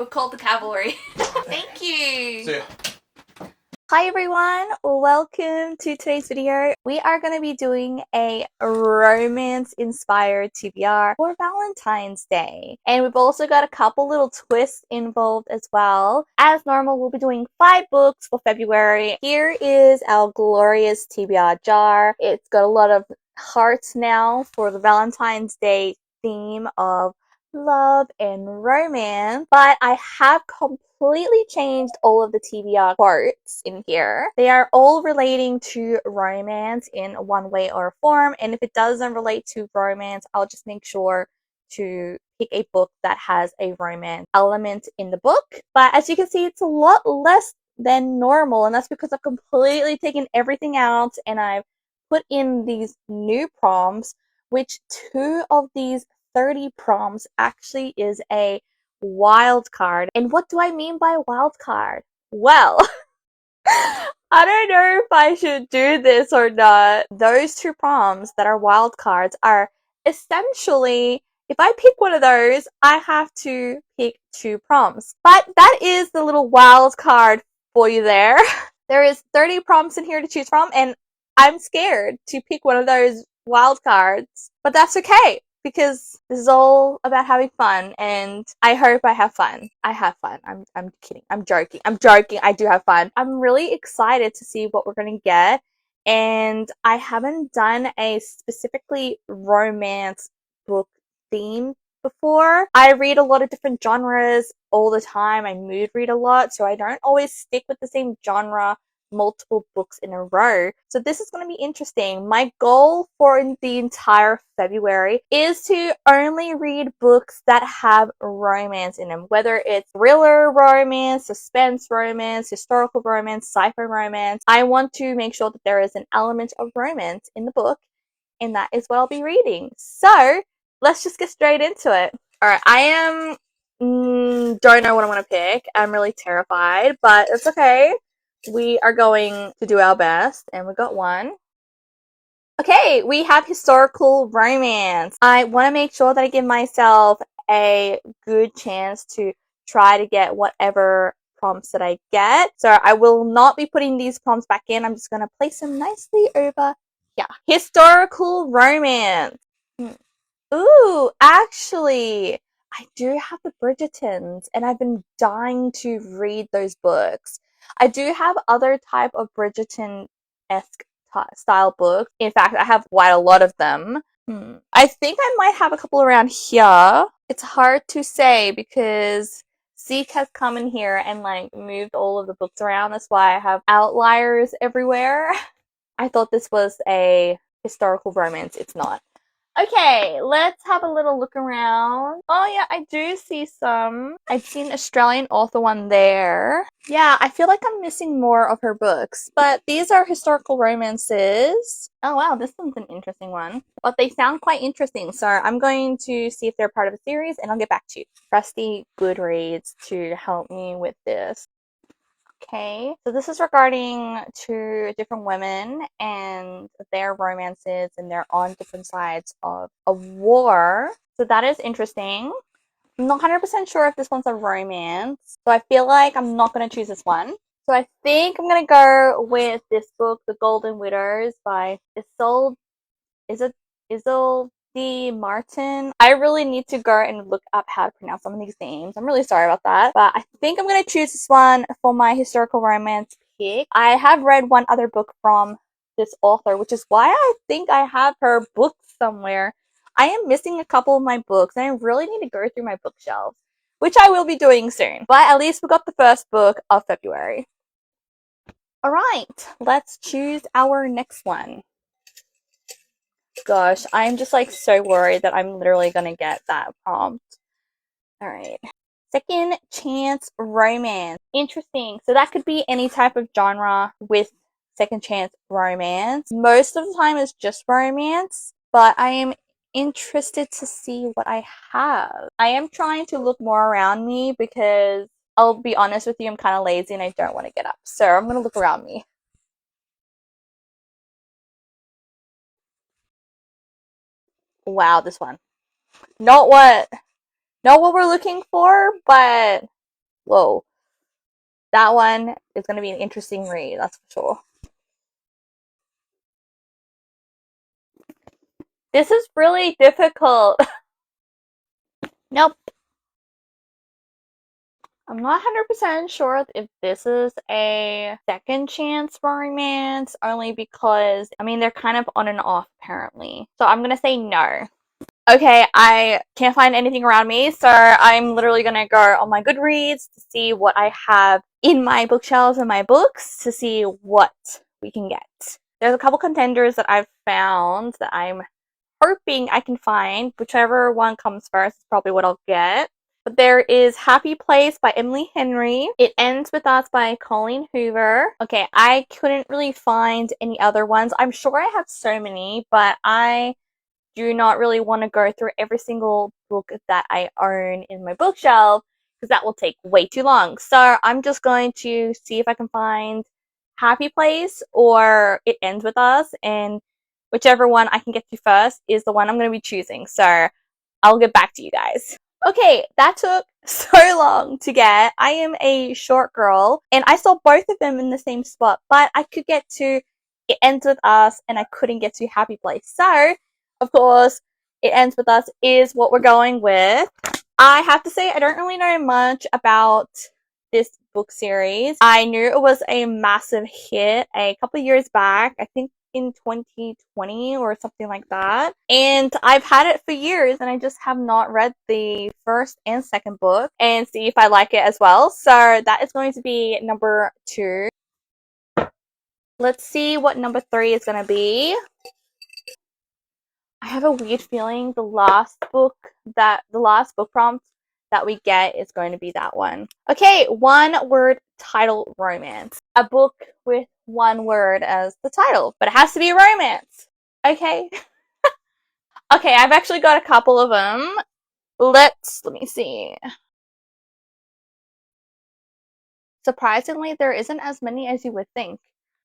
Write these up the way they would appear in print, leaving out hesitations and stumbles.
We're called the cavalry. Thank you. See ya. Hi everyone, welcome to today's video. We are going to be doing a romance-inspired TBR for Valentine's Day. And we've also got a couple little twists involved as well. As normal, we'll be doing 5 books for February. Here is our glorious TBR jar. It's got a lot of hearts now for the Valentine's Day theme of love and romance, but I have completely changed all of the TBR quotes in here. They are all relating to romance in one way or form, and if it doesn't relate to romance, I'll just make sure to pick a book that has a romance element in the book. But as you can see, it's a lot less than normal, and that's because I've completely taken everything out and I've put in these new prompts, which 2 of these 30 prompts actually is a wild card. And what do I mean by wild card? Well, I don't know if I should do this or not. Those 2 prompts that are wild cards are essentially, if I pick one of those, I have to pick 2 prompts. But that is the little wild card for you there. There is 30 prompts in here to choose from, and I'm scared to pick one of those wild cards. But that's okay, because this is all about having fun, and I hope I have fun. I have fun. I'm kidding. I'm joking. I do have fun. I'm really excited to see what we're going to get, and I haven't done a specifically romance book theme before. I read a lot of different genres all the time. I mood read a lot, so I don't always stick with the same genre multiple books in a row. So this is going to be interesting. My goal for the entire February is to only read books that have romance in them, whether it's thriller romance, suspense romance, historical romance, sci-fi romance. I want to make sure that there is an element of romance in the book, and that is what I'll be reading. So let's just get straight into it. Alright, I am don't know what I want to pick. I'm really terrified, but it's okay. We are going to do our best, and we got one. Okay, we have historical romance. I want to make sure that I give myself a good chance to try to get whatever prompts that I get. So I will not be putting these prompts back in. I'm just going to place them nicely over here. Historical romance. Ooh, actually, I do have the Bridgertons, and I've been dying to read those books. I do have other type of Bridgerton-esque style books. In fact, I have quite a lot of them. I think I might have a couple around here. It's hard to say because Zeke has come in here and like moved all of the books around. That's why I have outliers everywhere. I thought this was a historical romance. It's not. Okay, let's have a little look around. Oh yeah, I do see some. I've seen Australian author one there. Yeah, I feel like I'm missing more of her books, but these are historical romances. Oh wow, this one's an interesting one. But they sound quite interesting, so I'm going to see if they're part of a series, and I'll get back to you. Trusty Goodreads to help me with this. Okay, so this is regarding 2 different women and their romances, and they're on different sides of a war. So that is interesting. I'm not 100% sure if this one's a romance, so I feel like I'm not going to choose this one. So I think I'm going to go with this book, The Golden Widows by Isolde Martin. I really need to go and look up how to pronounce some of these names. I'm really sorry about that. But I think I'm going to choose this one for my historical romance pick. I have read one other book from this author, which is why I think I have her book somewhere. I am missing a couple of my books, and I really need to go through my bookshelves, which I will be doing soon. But at least we got the first book of February. Alright, let's choose our next one. Gosh, I'm just like so worried that I'm literally gonna get that prompt. Alright. Second chance romance. Interesting. So that could be any type of genre with second chance romance. Most of the time it's just romance, but I am interested to see what I have. I am trying to look more around me because I'll be honest with you, I'm kind of lazy and I don't want to get up. So I'm gonna look around me. Wow, this one. Not what we're looking for, but whoa. That one is going to be an interesting read, that's for sure. This is really difficult. Nope. I'm not 100% sure if this is a second chance romance, only because, I mean, they're kind of on and off apparently. So I'm gonna say no. Okay, I can't find anything around me, so I'm literally gonna go on my Goodreads to see what I have in my bookshelves and my books to see what we can get. There's a couple contenders that I've found that I'm hoping I can find. Whichever one comes first is probably what I'll get. But there is Happy Place by Emily Henry. It Ends With Us by Colleen Hoover. Okay, I couldn't really find any other ones. I'm sure I have so many, but I do not really want to go through every single book that I own in my bookshelf because that will take way too long. So I'm just going to see if I can find Happy Place or It Ends With Us, and whichever one I can get to first is the one I'm going to be choosing. So I'll get back to you guys. Okay, that took so long to get. I am a short girl, and I saw both of them in the same spot, but I could get to It Ends With Us, and I couldn't get to Happy Place. So, of course, It Ends With Us is what we're going with. I have to say, I don't really know much about this book series. I knew it was a massive hit a couple of years back. I think in 2020 or something like that. And I've had it for years and I just have not read the first and second book and see if I like it as well. So that is going to be number 2. Let's see what number 3 is going to be. I have a weird feeling the last book prompt that we get is going to be that one. Okay, one word title romance. A book with one word as the title, but it has to be a romance. Okay. Okay, I've actually got a couple of them. Let me see. Surprisingly, there isn't as many as you would think.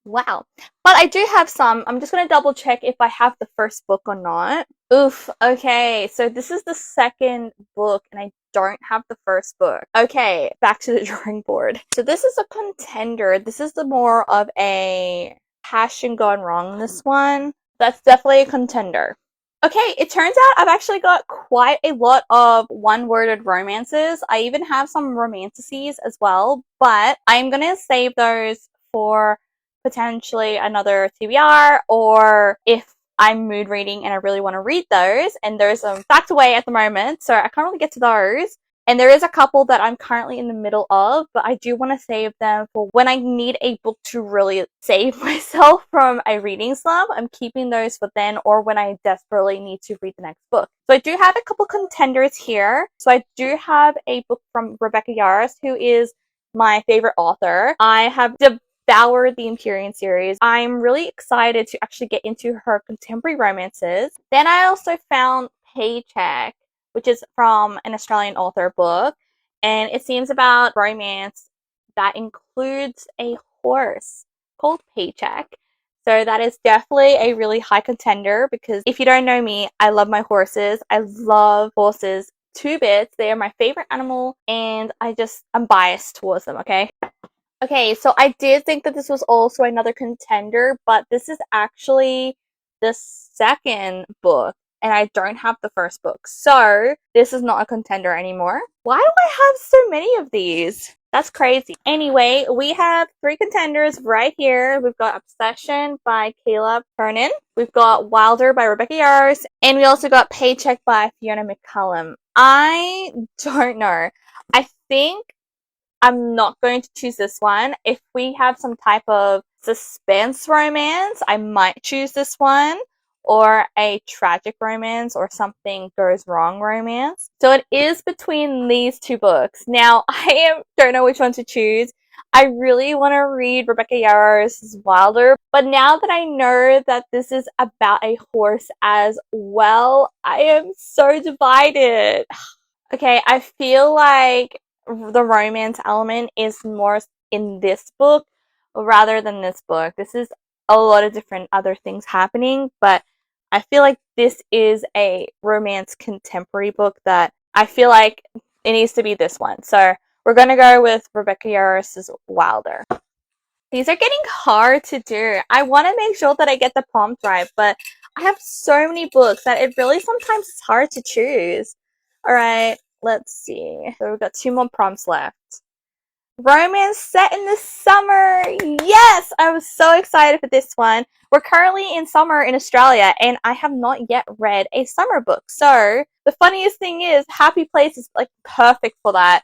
Wow. But I do have some. I'm just going to double check if I have the first book or not. Oof. Okay. So this is the second book and I don't have the first book. Okay. Back to the drawing board. So this is a contender. This is the more of a passion gone wrong, this one. That's definitely a contender. Okay, it turns out I've actually got quite a lot of one-worded romances. I even have some romantasies as well, but I'm going to save those for potentially another TBR, or if I'm mood reading and I really want to read those, and there's some stacked away at the moment, so I can't really get to those. And there is a couple that I'm currently in the middle of, but I do want to save them for when I need a book to really save myself from a reading slump. I'm keeping those for then, or when I desperately need to read the next book. So I do have a couple contenders here. So I do have a book from Rebecca Yarros, who is my favorite author. I have devoured the Enquiries series. I'm really excited to actually get into her contemporary romances. Then I also found Paycheck, which is from an Australian author book, and it seems about romance that includes a horse called Paycheck. So that is definitely a really high contender because if you don't know me, I love my horses. I love horses to bits. They are my favorite animal and I'm biased towards them, okay? Okay, so I did think that this was also another contender, but this is actually the second book, and I don't have the first book. So, this is not a contender anymore. Why do I have so many of these? That's crazy. Anyway, we have 3 contenders right here. We've got Obsession by Caleb Hernan. We've got Wilder by Rebecca Yarros. And we also got Paycheck by Fiona McCullum. I don't know. I think I'm not going to choose this one. If we have some type of suspense romance, I might choose this one, or a tragic romance or something goes wrong romance. So it is between these 2 books. Now, don't know which one to choose. I really want to read Rebecca Yarros' Wilder, but now that I know that this is about a horse as well, I am so divided. Okay, I feel like the romance element is more in this book rather than this book. This is a lot of different other things happening, but I feel like this is a romance contemporary book that I feel like it needs to be this one. So we're gonna go with Rebecca Yaros's Wilder. These are getting hard to do. I want to make sure that I get the prompt right, but I have so many books that it really sometimes is hard to choose. All right, let's see. So we've got 2 more prompts left. Romance set in the summer. Yes, I was so excited for this one. We're currently in summer in Australia, and I have not yet read a summer book. So the funniest thing is, Happy Place is like perfect for that.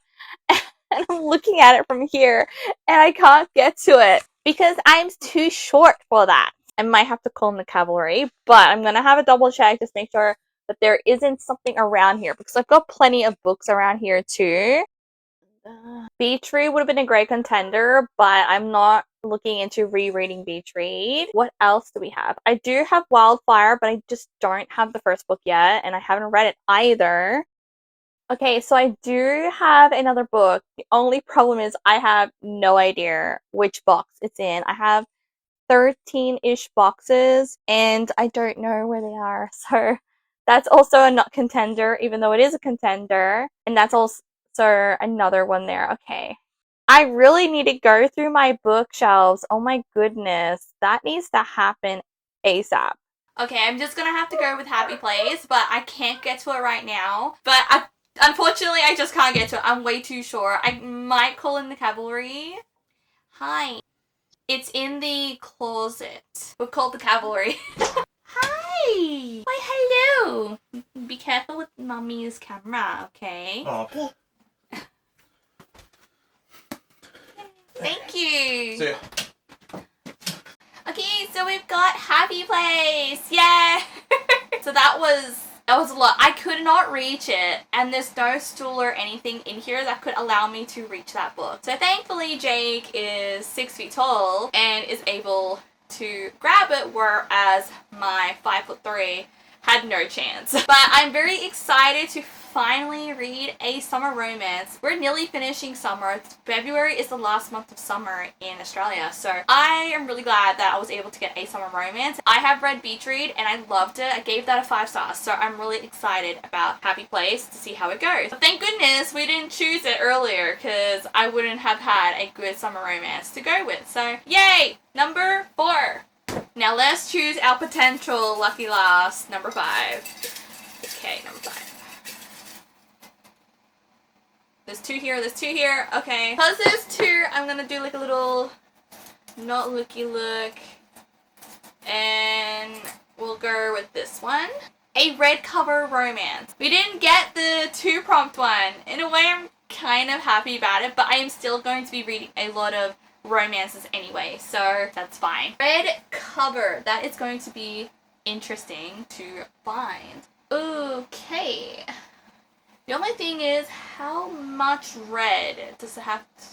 And I'm looking at it from here, and I can't get to it because I'm too short for that. I might have to call in the cavalry, but I'm gonna have a double check just make sure that there isn't something around here because I've got plenty of books around here too. Beach Read would have been a great contender, but I'm not looking into rereading Beach Read. What else do we have? I do have Wildfire, but I just don't have the first book yet, and I haven't read it either. Okay, so I do have another book. The only problem is I have no idea which box it's in. I have 13-ish boxes, and I don't know where they are. So that's also a not contender, even though it is a contender. And that's also another one there. Okay. I really need to go through my bookshelves. Oh my goodness. That needs to happen ASAP. Okay, I'm just gonna have to go with Happy Place, but I can't get to it right now. But unfortunately, I just can't get to it. I'm way too short. I might call in the cavalry. Hi. It's in the closet. We've called the cavalry. Hi. Why, hello. Be careful with mommy's camera, okay? Oh. Thank you. See ya. Okay, so we've got Happy Place. Yeah. So that was a lot. I could not reach it, and there's no stool or anything in here that could allow me to reach that book. So thankfully Jake is 6 feet tall and is able to grab it, whereas my 5'3" had no chance. But I'm very excited to finally read a summer romance. We're nearly finishing summer. February is the last month of summer in Australia, so I am really glad that I was able to get a summer romance. I have read Beach Read and I loved it. I gave that a 5 stars, so I'm really excited about Happy Place to see how it goes. But thank goodness we didn't choose it earlier because I wouldn't have had a good summer romance to go with. So yay! Number 4. Now let's choose our potential lucky last, number 5. Okay, number 5. There's 2 here, there's 2 here. Okay. Because there's 2, I'm gonna do like a little not looky look. And we'll go with this one. A red cover romance. We didn't get the 2 prompt one. In a way, I'm kind of happy about it, but I am still going to be reading a lot of romances anyway, so that's fine. Red cover. That is going to be interesting to find. Okay. The only thing is, how much red does it have to...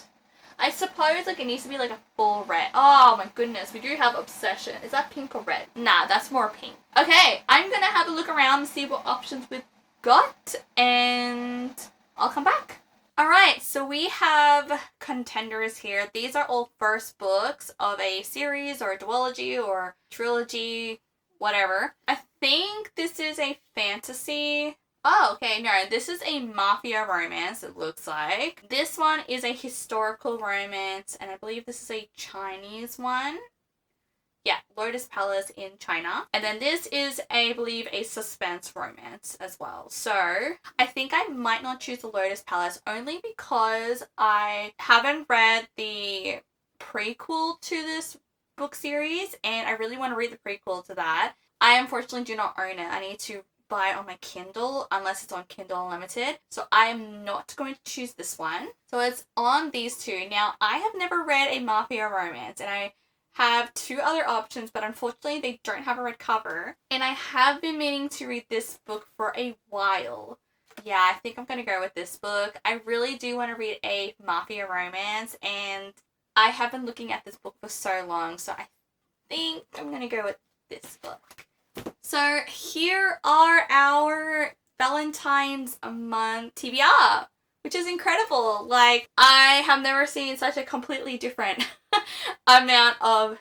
I suppose like it needs to be like a full red. Oh my goodness, we do have Obsession. Is that pink or red? Nah, that's more pink. Okay, I'm gonna have a look around and see what options we've got, and I'll come back. Alright, so we have contenders here. These are all first books of a series or a duology or trilogy, whatever. I think this is a fantasy. Oh, okay, no, this is a mafia romance, it looks like. This one is a historical romance, and I believe this is a Chinese one. Yeah, Lotus Palace in China. And then this is, I believe, a suspense romance as well. So I think I might not choose the Lotus Palace only because I haven't read the prequel to this book series, and I really want to read the prequel to that. I unfortunately do not own it. I need to buy it on my Kindle unless it's on Kindle Unlimited. So I am not going to choose this one. So it's on these 2. Now, I have never read a mafia romance, and I have 2 other options, but unfortunately they don't have a red cover. And I have been meaning to read this book for a while. Yeah, I think I'm going to go with this book. I really do want to read a mafia romance, and I have been looking at this book for so long, so I think I'm going to go with this book. So here are our Valentine's month TBR, which is incredible. Like, I have never seen such a completely different amount of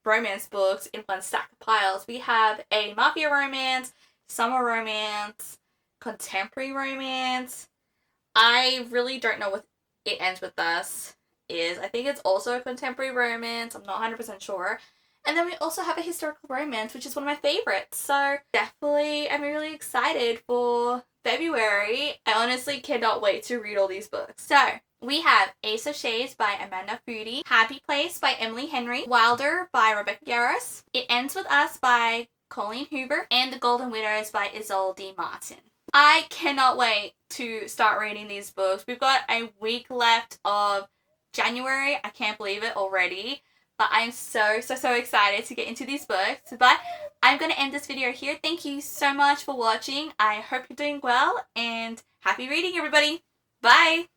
romance books in one stack of piles. We have a mafia romance, summer romance, contemporary romance. I really don't know what It Ends With Us is, I think it's also a contemporary romance. I'm not 100% sure. And then we also have a historical romance, which is one of my favorites. So definitely, I'm really excited for February. I honestly cannot wait to read all these books. So we have Ace of Shades by Amanda Foody, Happy Place by Emily Henry, Wilder by Rebecca Yarros, It Ends With Us by Colleen Hoover, and The Golden Widows by Isolde Martin. I cannot wait to start reading these books. We've got a week left of January. I can't believe it already. But I'm so excited to get into these books. But I'm going to end this video here. Thank you so much for watching. I hope you're doing well and happy reading, everybody. Bye!